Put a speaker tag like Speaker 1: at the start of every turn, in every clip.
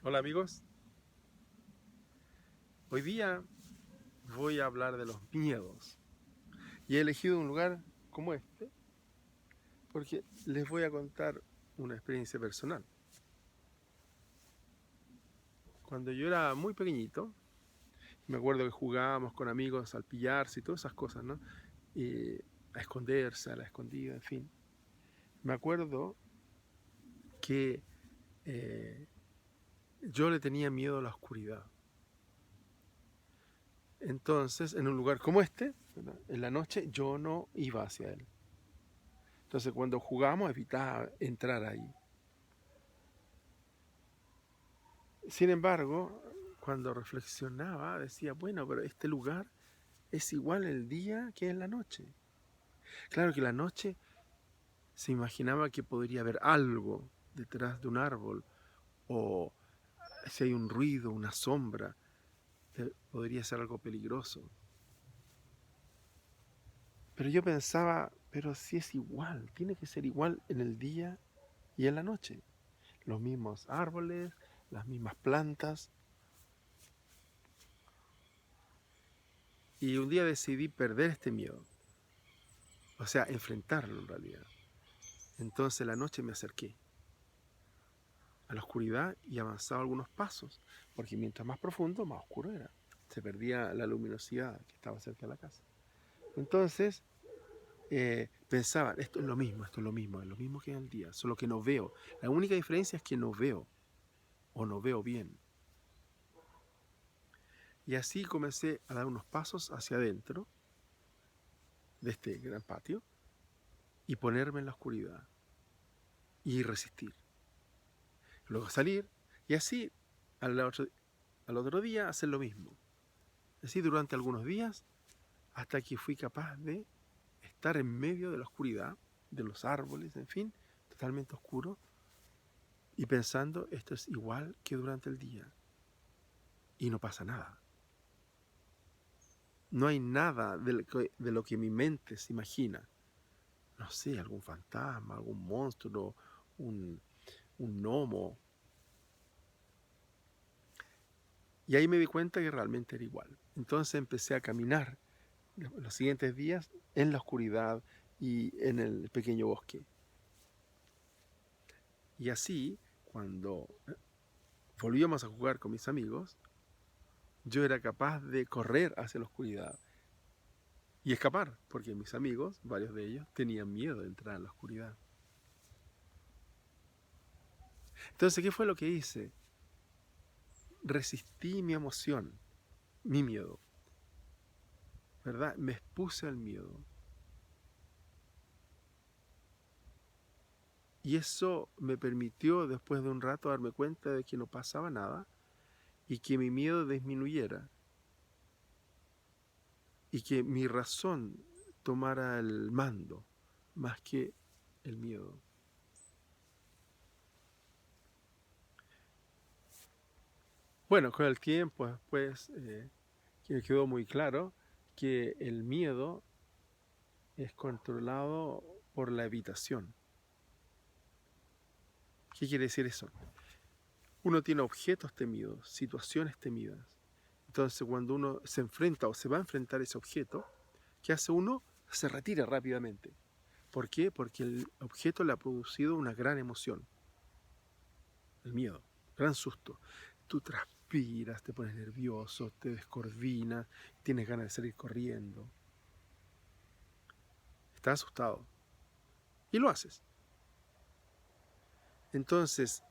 Speaker 1: Hola amigos, hoy día voy a hablar de los miedos y he elegido un lugar como este porque les voy a contar una experiencia personal. Cuando yo era muy pequeñito, me acuerdo que jugábamos con amigos al pillarse y todas esas cosas, ¿no? Y a esconderse, a la escondida, en fin. Me acuerdo que eh, yo le tenía miedo a la oscuridad. Entonces, en un lugar como este, ¿verdad?, en la noche yo no iba hacia él. Entonces, cuando jugábamos evitaba entrar ahí. Sin embargo, cuando reflexionaba, decía, bueno, pero este lugar es igual el día que en la noche. Claro que la noche se imaginaba que podría haber algo detrás de un árbol, o si hay un ruido, una sombra, podría ser algo peligroso. Pero yo pensaba, pero si es igual, tiene que ser igual en el día y en la noche. Los mismos árboles, las mismas plantas. Y un día decidí perder este miedo, o sea, enfrentarlo en realidad. Entonces la noche me acerqué a la oscuridad y avanzaba algunos pasos, porque mientras más profundo, más oscuro era. Se perdía la luminosidad que estaba cerca de la casa. Entonces pensaba, esto es lo mismo, esto es lo mismo que en el día, solo que no veo. La única diferencia es que no veo, o no veo bien. Y así comencé a dar unos pasos hacia adentro de este gran patio y ponerme en la oscuridad y resistir. Luego salir y así al otro día hacer lo mismo. Así durante algunos días hasta que fui capaz de estar en medio de la oscuridad, de los árboles, en fin, totalmente oscuro, y pensando, esto es igual que durante el día, y no pasa nada. No hay nada de lo que mi mente se imagina. No sé, algún fantasma, algún monstruo, un gnomo. Y ahí me di cuenta que realmente era igual. Entonces empecé a caminar los siguientes días en la oscuridad y en el pequeño bosque. Y así, cuando volvíamos a jugar con mis amigos, yo era capaz de correr hacia la oscuridad y escapar, porque mis amigos, varios de ellos, tenían miedo de entrar en la oscuridad. Entonces, ¿qué fue lo que hice? Resistí mi emoción, mi miedo, ¿verdad? Me expuse al miedo. Y eso me permitió, después de un rato, darme cuenta de que no pasaba nada y que mi miedo disminuyera y que mi razón tomara el mando más que el miedo. Bueno, con el tiempo después que quedó muy claro que el miedo es controlado por la evitación. ¿Qué quiere decir eso? Uno tiene objetos temidos, situaciones temidas. Entonces cuando uno se enfrenta o se va a enfrentar a ese objeto, ¿qué hace uno? Se retira rápidamente. ¿Por qué? Porque el objeto le ha producido una gran emoción, el miedo, gran susto. Tú transpiras, te pones nervioso, te descoordinas, tienes ganas de salir corriendo. Estás asustado. Y lo haces. Entonces,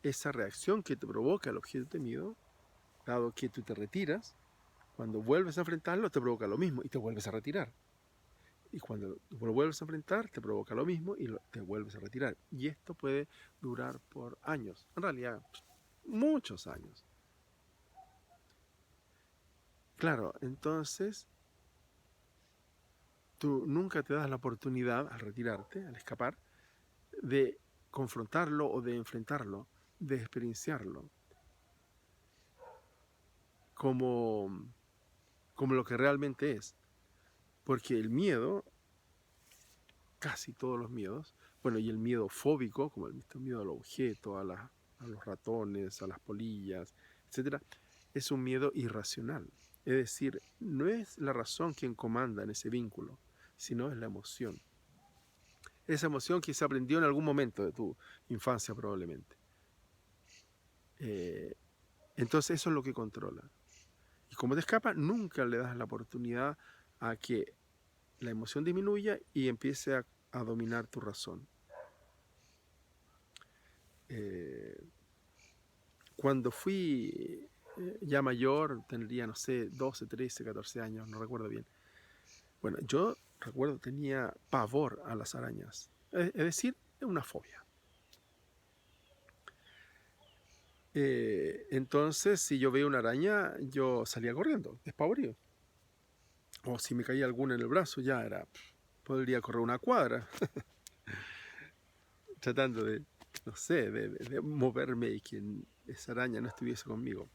Speaker 1: esa reacción que te provoca el objeto temido, dado que tú te retiras, cuando vuelves a enfrentarlo te provoca lo mismo y te vuelves a retirar. Y cuando lo vuelves a enfrentar te provoca lo mismo y te vuelves a retirar. Y esto puede durar por años, en realidad muchos años. Claro, entonces tú nunca te das la oportunidad al retirarte, al escapar, de confrontarlo o de enfrentarlo, de experienciarlo como, como lo que realmente es. Porque el miedo, casi todos los miedos, bueno, y el miedo fóbico, como el miedo al objeto, a a los ratones, a las polillas, etcétera, es un miedo irracional. Es decir, no es la razón quien comanda en ese vínculo, sino es la emoción. Esa emoción que se aprendió en algún momento de tu infancia probablemente. Entonces eso es lo que controla. Y como te escapa, nunca le das la oportunidad a que la emoción disminuya y empiece a dominar tu razón. Cuando fui ya mayor, tendría, no sé, 12, 13, 14 años, no recuerdo bien. Bueno, yo recuerdo tenía pavor a las arañas. Es decir, una fobia. Entonces, si yo veía una araña, yo salía corriendo, despavorido. O si me caía alguna en el brazo, ya era, podría correr una cuadra, tratando de, no sé, de moverme y que esa araña no estuviese conmigo.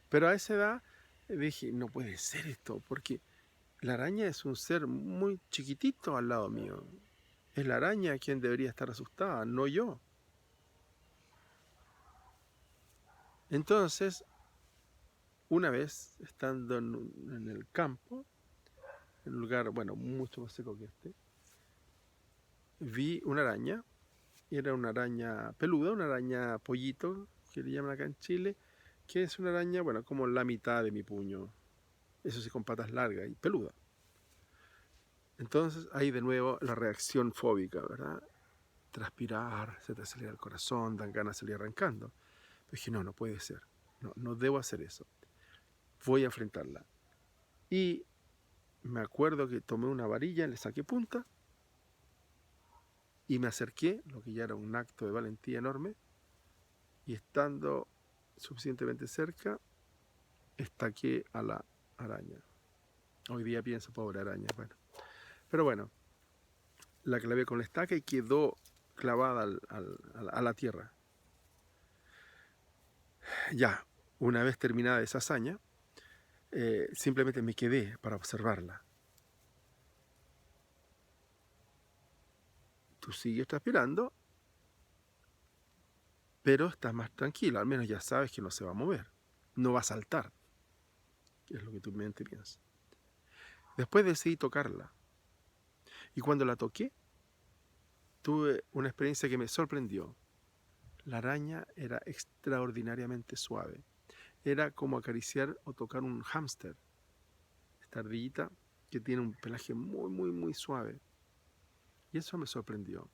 Speaker 1: Pero a esa edad dije, no puede ser esto, porque la araña es un ser muy chiquitito al lado mío. Es la araña quien debería estar asustada, no yo. Entonces, una vez, estando en el campo, en un lugar, bueno, mucho más seco que este, vi una araña. Era una araña peluda, una araña pollito, que le llaman acá en Chile, que es una araña, bueno, como la mitad de mi puño. Eso sí, con patas largas y peluda. Entonces, ahí de nuevo la reacción fóbica, ¿verdad? Transpirar, se te acelera el corazón, dan ganas de salir arrancando. Pero dije, no puede ser. No debo hacer eso. Voy a enfrentarla. Y me acuerdo que tomé una varilla, le saqué punta y me acerqué, lo que ya era un acto de valentía enorme, y estando suficientemente cerca, estaqué a la araña. Hoy día pienso, pobre araña, bueno. Pero bueno, la clavé con la estaca y quedó clavada a la tierra. Ya, una vez terminada esa hazaña, simplemente me quedé para observarla. Tú sigues transpirando, pero estás más tranquilo, al menos ya sabes que no se va a mover, no va a saltar, que es lo que tu mente piensa. Después decidí tocarla, y cuando la toqué, tuve una experiencia que me sorprendió. La araña era extraordinariamente suave. Era como acariciar o tocar un hámster, esta ardillita que tiene un pelaje muy, muy, muy suave. Y eso me sorprendió.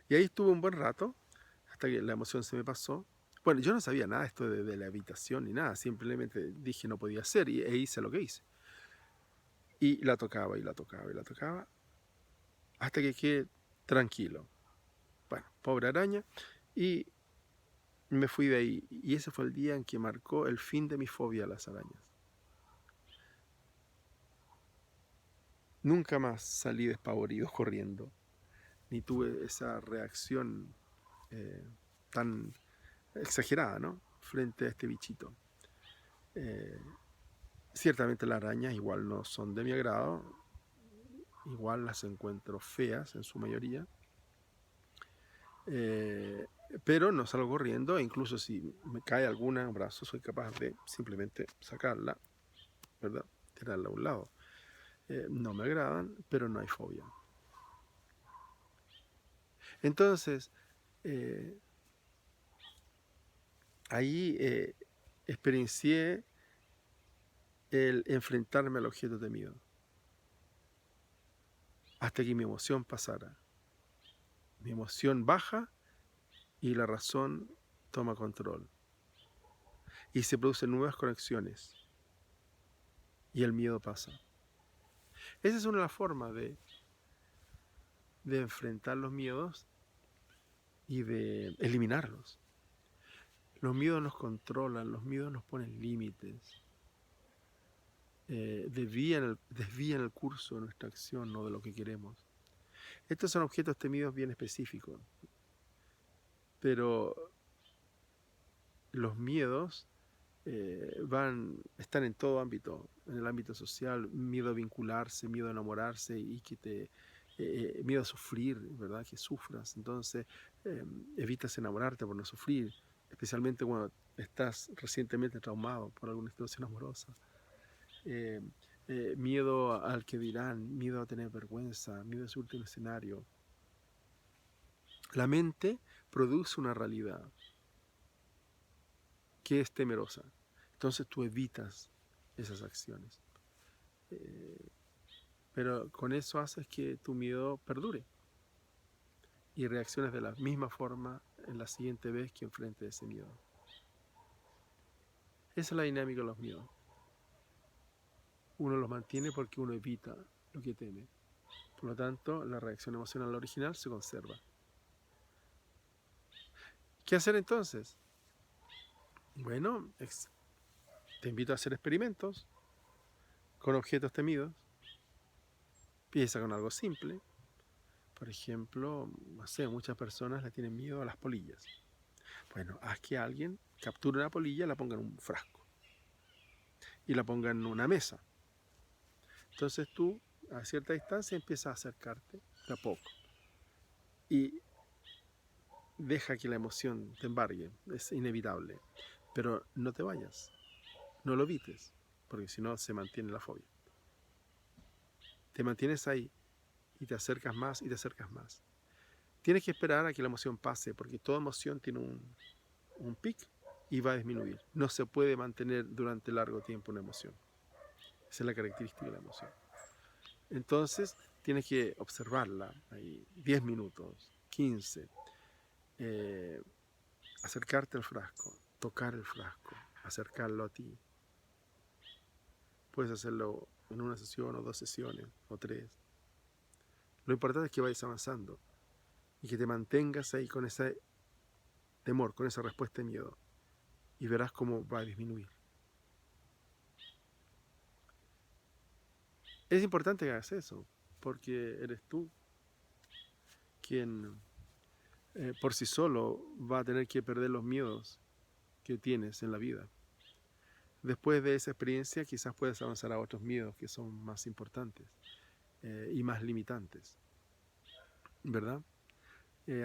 Speaker 1: Y ahí estuve un buen rato, hasta que la emoción se me pasó. Bueno, yo no sabía nada de esto de la habitación ni nada, simplemente dije no podía ser e hice lo que hice. Y la tocaba y la tocaba y la tocaba, hasta que quedé tranquilo. Bueno, pobre araña. Y me fui de ahí. Y ese fue el día en que marcó el fin de mi fobia a las arañas. Nunca más salí despavorido corriendo, ni tuve esa reacción tan exagerada, ¿no? Frente a este bichito. Ciertamente las arañas igual no son de mi agrado, igual las encuentro feas en su mayoría, pero no salgo corriendo e incluso si me cae alguna en brazo soy capaz de simplemente sacarla, ¿verdad? Tirarla a un lado. No me agradan, pero no hay fobia. Entonces, ahí experiencié el enfrentarme al objeto temido, hasta que mi emoción pasara. Mi emoción baja y la razón toma control. Y se producen nuevas conexiones. Y el miedo pasa. Esa es una de las formas de enfrentar los miedos y de eliminarlos. Los miedos nos controlan, los miedos nos ponen límites. Desvían el curso de nuestra acción, no de lo que queremos. Estos son objetos temidos bien específicos. Pero los miedos están en todo ámbito, en el ámbito social, miedo a vincularse, miedo a enamorarse y que miedo a sufrir, ¿verdad? Que sufras. Entonces, evitas enamorarte por no sufrir, especialmente cuando estás recientemente traumado por alguna situación amorosa. Eh, Miedo al que dirán, miedo a tener vergüenza, miedo a subirte a un escenario. La mente produce una realidad que es temerosa. Entonces tú evitas esas acciones. Pero con eso haces que tu miedo perdure y reacciones de la misma forma en la siguiente vez que enfrentes ese miedo. Esa es la dinámica de los miedos. Uno los mantiene porque uno evita lo que teme. Por lo tanto, la reacción emocional original se conserva. ¿Qué hacer entonces? Bueno, te invito a hacer experimentos con objetos temidos. Empieza con algo simple. Por ejemplo, no sé, muchas personas le tienen miedo a las polillas. Bueno, haz que alguien capture una polilla y la ponga en un frasco. Y la ponga en una mesa. Entonces tú, a cierta distancia, empiezas a acercarte de a poco. Y deja que la emoción te embargue. Es inevitable. Pero no te vayas. No lo evites. Porque si no, se mantiene la fobia. Te mantienes ahí. Y te acercas más y te acercas más. Tienes que esperar a que la emoción pase. Porque toda emoción tiene un pic y va a disminuir. No se puede mantener durante largo tiempo una emoción. Esa es la característica de la emoción. Entonces, tienes que observarla ahí 10 minutos, 15, acercarte al frasco, tocar el frasco, acercarlo a ti. Puedes hacerlo en una sesión o 2 sesiones o 3. Lo importante es que vayas avanzando y que te mantengas ahí con ese temor, con esa respuesta de miedo, y verás cómo va a disminuir. Es importante que hagas eso, porque eres tú quien por sí solo va a tener que perder los miedos que tienes en la vida. Después de esa experiencia quizás puedes avanzar a otros miedos que son más importantes y más limitantes, ¿verdad?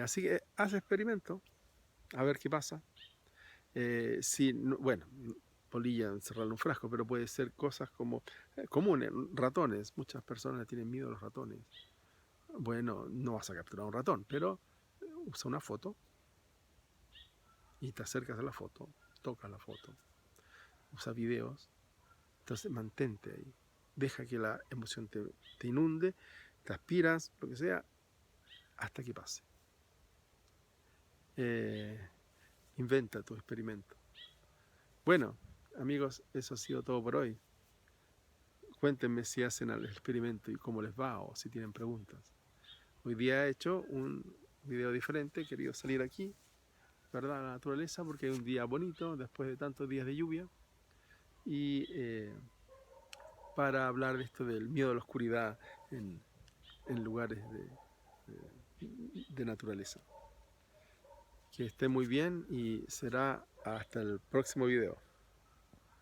Speaker 1: Así que haz experimento, a ver qué pasa. Si no, bueno, polilla encerrarlo en un frasco, pero puede ser cosas como comunes, ratones. Muchas personas le tienen miedo a los ratones. Bueno, no vas a capturar un ratón, pero usa una foto y te acercas a la foto, tocas la foto, usa videos. Entonces mantente ahí. Deja que la emoción te inunde, te aspiras, lo que sea, hasta que pase. Inventa tu experimento. Bueno, amigos, eso ha sido todo por hoy. Cuéntenme si hacen el experimento y cómo les va o si tienen preguntas. Hoy día he hecho un video diferente, he querido salir aquí, ¿verdad? A la naturaleza, porque hay un día bonito después de tantos días de lluvia. Y para hablar de esto del miedo a la oscuridad en lugares de naturaleza. Que esté muy bien y será hasta el próximo video.